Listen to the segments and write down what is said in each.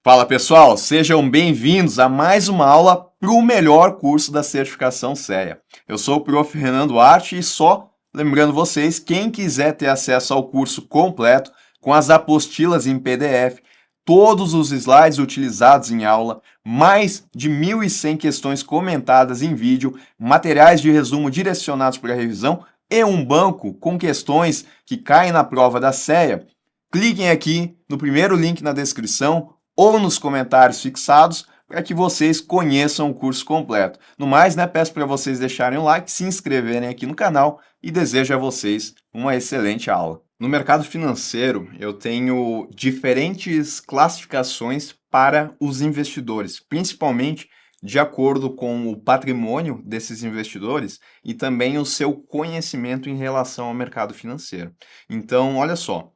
Fala pessoal, sejam bem-vindos a mais uma aula para o melhor curso da certificação CEA. Eu sou o Prof. Renan Duarte e só lembrando vocês, quem quiser ter acesso ao curso completo, com as apostilas em PDF, todos os slides utilizados em aula, mais de 1.100 questões comentadas em vídeo, materiais de resumo direcionados para a revisão e um banco com questões que caem na prova da CEA, cliquem aqui no primeiro link na descrição ou nos comentários fixados para que vocês conheçam o curso completo. No mais, peço para vocês deixarem o like, se inscreverem aqui no canal e desejo a vocês uma excelente aula. No mercado financeiro, eu tenho diferentes classificações para os investidores, principalmente de acordo com o patrimônio desses investidores e também o seu conhecimento em relação ao mercado financeiro. Então, olha só,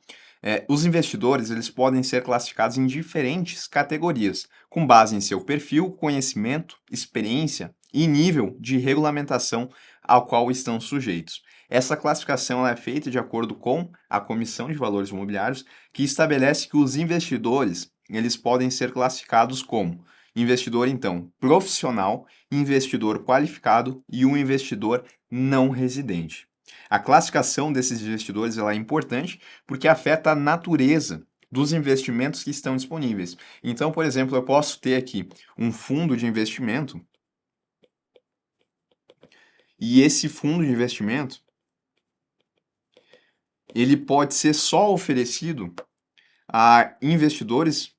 os investidores eles podem ser classificados em diferentes categorias, com base em seu perfil, conhecimento, experiência e nível de regulamentação ao qual estão sujeitos. Essa classificação é feita de acordo com a Comissão de Valores Imobiliários, que estabelece que os investidores eles podem ser classificados como investidor, então, profissional, investidor qualificado e um investidor não residente. A classificação desses investidores ela é importante porque afeta a natureza dos investimentos que estão disponíveis. Então, por exemplo, eu posso ter aqui um fundo de investimento e esse fundo de investimento ele pode ser só oferecido a investidores.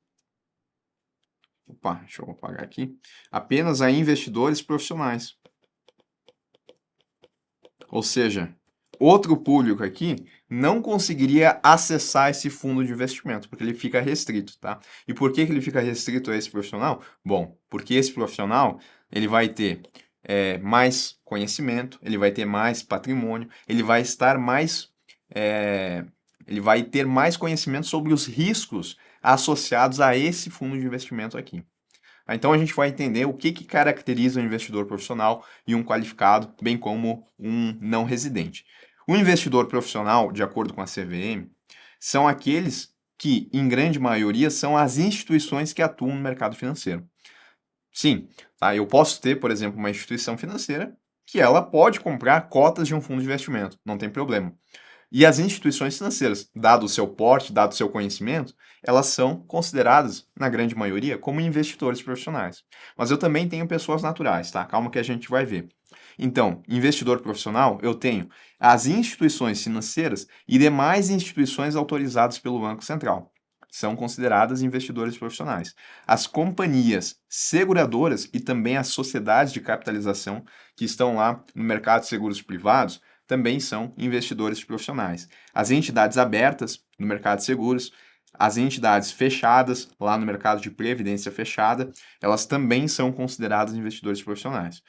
Opa, deixa eu apagar aqui. Apenas a investidores profissionais. Ou seja, outro público aqui não conseguiria acessar esse fundo de investimento, porque ele fica restrito, tá? E por que ele fica restrito a esse profissional? Bom, porque esse profissional ele vai ter mais conhecimento, ele vai ter mais patrimônio, ele vai estar mais ele vai ter mais conhecimento sobre os riscos associados a esse fundo de investimento aqui. Então a gente vai entender o que caracteriza um investidor profissional e um qualificado, bem como um não residente. O investidor profissional, de acordo com a CVM, são aqueles que, em grande maioria, são as instituições que atuam no mercado financeiro. Sim, tá? Eu posso ter, por exemplo, uma instituição financeira que ela pode comprar cotas de um fundo de investimento, não tem problema. E as instituições financeiras, dado o seu porte, dado o seu conhecimento, elas são consideradas, na grande maioria, como investidores profissionais. Mas eu também tenho pessoas naturais, tá? Calma que a gente vai ver. Então, investidor profissional, eu tenho as instituições financeiras e demais instituições autorizadas pelo Banco Central. São consideradas investidores profissionais. As companhias seguradoras e também as sociedades de capitalização que estão lá no mercado de seguros privados também são investidores profissionais. As entidades abertas no mercado de seguros, as entidades fechadas lá no mercado de previdência fechada, elas também são consideradas investidores profissionais.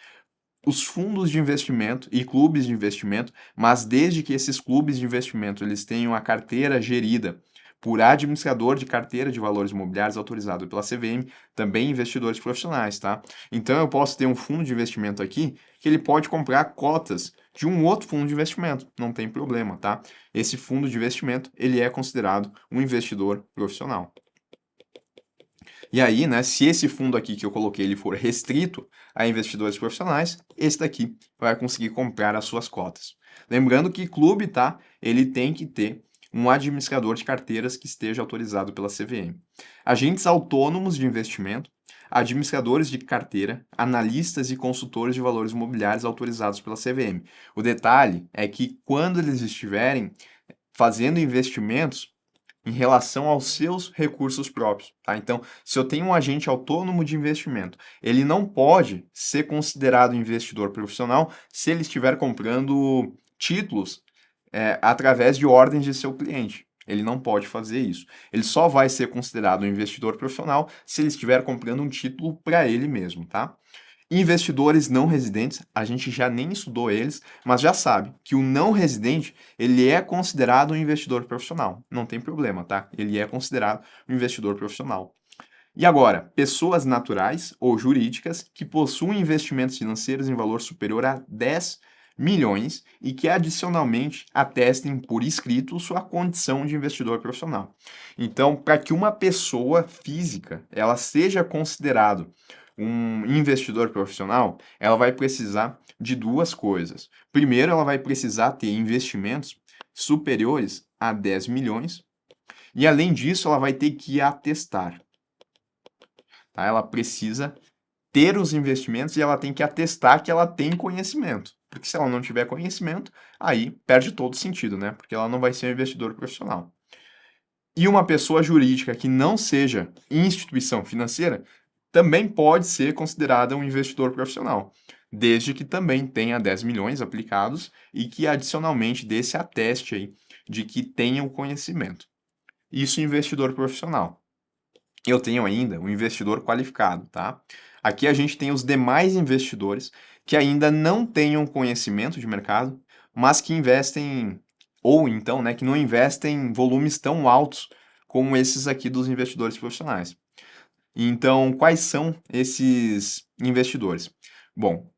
Os fundos de investimento e clubes de investimento, mas desde que esses clubes de investimento eles tenham a carteira gerida por administrador de carteira de valores imobiliários autorizado pela CVM, também investidores profissionais, tá? Então eu posso ter um fundo de investimento aqui que ele pode comprar cotas de um outro fundo de investimento, não tem problema, tá? Esse fundo de investimento, ele é considerado um investidor profissional. E aí, se esse fundo aqui que eu coloquei ele for restrito a investidores profissionais, esse daqui vai conseguir comprar as suas cotas. Lembrando que clube, tá? Ele tem que ter um administrador de carteiras que esteja autorizado pela CVM. Agentes autônomos de investimento, administradores de carteira, analistas e consultores de valores imobiliários autorizados pela CVM. O detalhe é que quando eles estiverem fazendo investimentos em relação aos seus recursos próprios, tá? Então, se eu tenho um agente autônomo de investimento, ele não pode ser considerado investidor profissional se ele estiver comprando títulos através de ordens de seu cliente. Ele não pode fazer isso. Ele só vai ser considerado um investidor profissional se ele estiver comprando um título para ele mesmo, tá? Investidores não residentes, a gente já nem estudou eles, mas já sabe que o não residente, ele é considerado um investidor profissional. Não tem problema, tá? Ele é considerado um investidor profissional. E agora, pessoas naturais ou jurídicas que possuem investimentos financeiros em valor superior a 10 milhões e que adicionalmente atestem por escrito sua condição de investidor profissional. Então, para que uma pessoa física ela seja considerado um investidor profissional, ela vai precisar de duas coisas. Primeiro, ela vai precisar ter investimentos superiores a 10 milhões e, além disso, ela vai ter que atestar. Tá? Ela precisa ter os investimentos e ela tem que atestar que ela tem conhecimento. Porque se ela não tiver conhecimento, aí perde todo sentido, né? Porque ela não vai ser um investidor profissional. E uma pessoa jurídica que não seja instituição financeira também pode ser considerada um investidor profissional, desde que também tenha 10 milhões aplicados e que adicionalmente dê esse ateste aí de que tenha o conhecimento. Isso investidor profissional. Eu tenho ainda o investidor qualificado, tá? Aqui a gente tem os demais investidores que ainda não tenham conhecimento de mercado, mas que investem, ou então, né, que não investem em volumes tão altos como esses aqui dos investidores profissionais. Então, quais são esses investidores? Bom,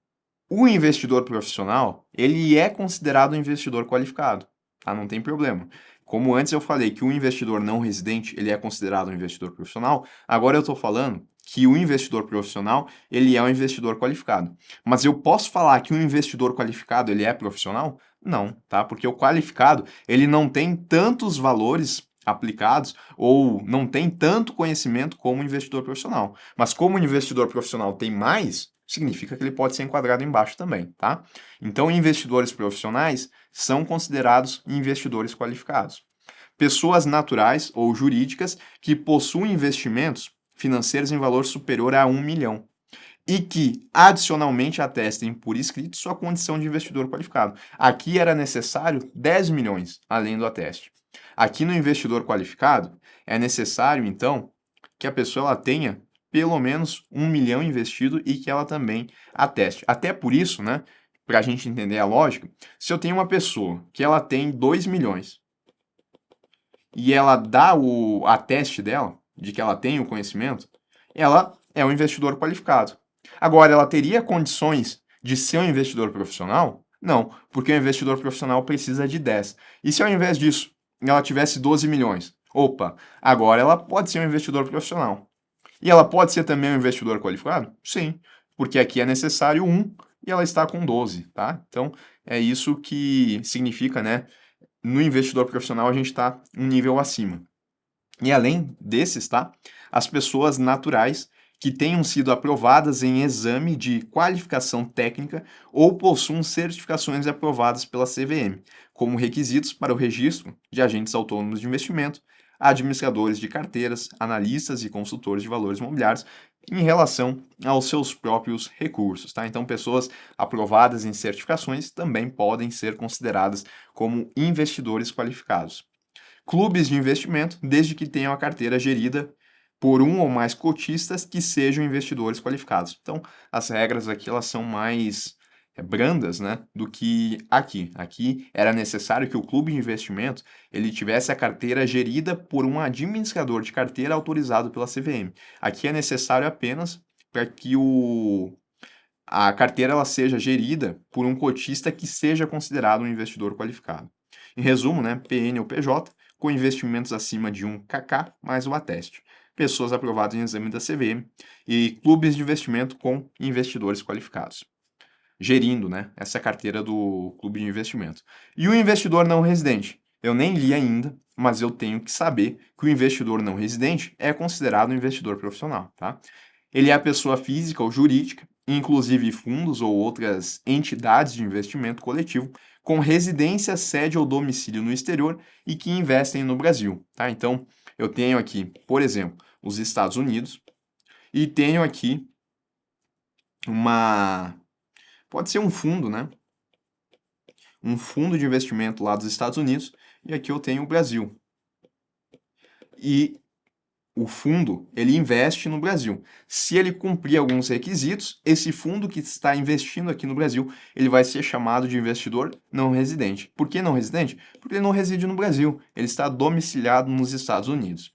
o investidor profissional, ele é considerado um investidor qualificado, tá? Não tem problema. Como antes eu falei que o investidor não residente, ele é considerado um investidor profissional, agora eu estou falando que o investidor profissional, ele é um investidor qualificado. Mas eu posso falar que um investidor qualificado, ele é profissional? Não, tá? Porque o qualificado, ele não tem tantos valores aplicados ou não tem tanto conhecimento como o investidor profissional. Mas como o investidor profissional tem mais, significa que ele pode ser enquadrado embaixo também, tá? Então, investidores profissionais são considerados investidores qualificados. Pessoas naturais ou jurídicas que possuem investimentos financeiros em valor superior a 1 milhão e que, adicionalmente, atestem por escrito sua condição de investidor qualificado. Aqui era necessário 10 milhões, além do ateste. Aqui no investidor qualificado, é necessário, então, que a pessoa ela tenha pelo menos 1 milhão investido e que ela também ateste. Até por isso, né, para a gente entender a lógica, se eu tenho uma pessoa que ela tem 2 milhões e ela dá o ateste dela, de que ela tem o conhecimento, ela é um investidor qualificado. Agora, ela teria condições de ser um investidor profissional? Não, porque o investidor profissional precisa de 10. E se ao invés disso ela tivesse 12 milhões? Opa, agora ela pode ser um investidor profissional. E ela pode ser também um investidor qualificado? Sim, porque aqui é necessário 1 e ela está com 12, tá? Então, é isso que significa, né? No investidor profissional a gente está um nível acima. E além desses, tá? As pessoas naturais que tenham sido aprovadas em exame de qualificação técnica ou possuam certificações aprovadas pela CVM, como requisitos para o registro de agentes autônomos de investimento, administradores de carteiras, analistas e consultores de valores imobiliários, em relação aos seus próprios recursos, tá? Então, pessoas aprovadas em certificações também podem ser consideradas como investidores qualificados. Clubes de investimento, desde que tenham a carteira gerida por um ou mais cotistas que sejam investidores qualificados. Então, as regras aqui elas são mais brandas, né, do que aqui. Aqui era necessário que o clube de investimento ele tivesse a carteira gerida por um administrador de carteira autorizado pela CVM. Aqui é necessário apenas para que a carteira ela seja gerida por um cotista que seja considerado um investidor qualificado. Em resumo, né, PN ou PJ, com investimentos acima de 1 kk mais o ateste. Pessoas aprovadas em exame da CVM e clubes de investimento com investidores qualificados. Gerindo, né, essa carteira do clube de investimento. E o investidor não residente? Eu nem li ainda, mas eu tenho que saber que o investidor não residente é considerado um investidor profissional, tá? Ele é a pessoa física ou jurídica, inclusive fundos ou outras entidades de investimento coletivo, com residência, sede ou domicílio no exterior e que investem no Brasil, tá? Então, eu tenho aqui, por exemplo, os Estados Unidos e tenho aqui pode ser um fundo, né? Um fundo de investimento lá dos Estados Unidos e aqui eu tenho o Brasil. E o fundo, ele investe no Brasil. Se ele cumprir alguns requisitos, esse fundo que está investindo aqui no Brasil, ele vai ser chamado de investidor não residente. Por que não residente? Porque ele não reside no Brasil, ele está domiciliado nos Estados Unidos.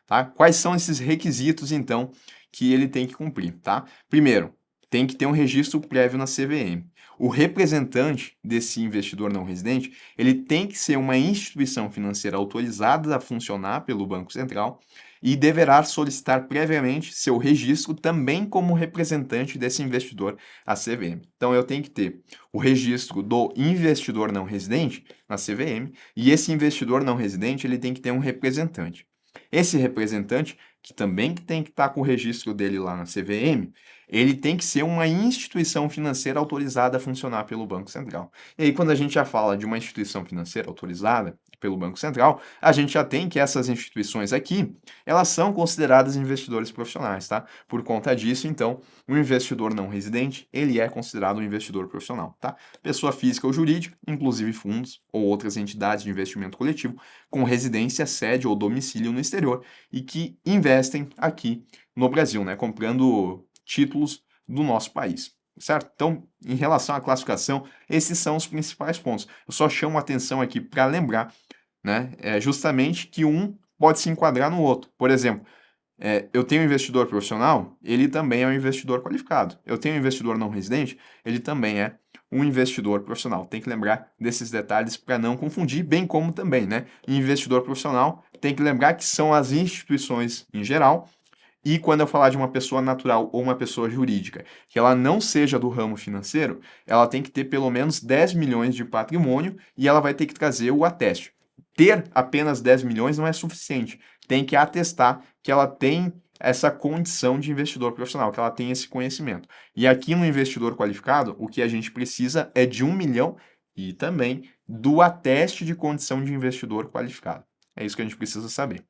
Tá? Quais são esses requisitos, então, que ele tem que cumprir? Tá? Primeiro, tem que ter um registro prévio na CVM. O representante desse investidor não residente, ele tem que ser uma instituição financeira autorizada a funcionar pelo Banco Central e deverá solicitar previamente seu registro também como representante desse investidor à CVM. Então eu tenho que ter o registro do investidor não residente na CVM e esse investidor não residente, ele tem que ter um representante. Esse representante, que também tem que estar com o registro dele lá na CVM, ele tem que ser uma instituição financeira autorizada a funcionar pelo Banco Central. E aí, quando a gente já fala de uma instituição financeira autorizada pelo Banco Central, a gente já tem que essas instituições aqui, elas são consideradas investidores profissionais, tá? Por conta disso, então, o investidor não residente, ele é considerado um investidor profissional, tá? Pessoa física ou jurídica, inclusive fundos ou outras entidades de investimento coletivo, com residência, sede ou domicílio no exterior e que investem aqui no Brasil, né? Comprando títulos do nosso país, certo? Então, em relação à classificação, esses são os principais pontos. Eu só chamo a atenção aqui para lembrar, né, justamente que um pode se enquadrar no outro. Por exemplo, eu tenho um investidor profissional, ele também é um investidor qualificado. Eu tenho um investidor não residente, ele também é um investidor profissional. Tem que lembrar desses detalhes para não confundir, bem como também, né? Investidor profissional tem que lembrar que são as instituições em geral. E quando eu falar de uma pessoa natural ou uma pessoa jurídica, que ela não seja do ramo financeiro, ela tem que ter pelo menos 10 milhões de patrimônio e ela vai ter que trazer o ateste. Ter apenas 10 milhões não é suficiente. Tem que atestar que ela tem essa condição de investidor profissional, que ela tem esse conhecimento. E aqui no investidor qualificado, o que a gente precisa é de 1 milhão e também do ateste de condição de investidor qualificado. É isso que a gente precisa saber.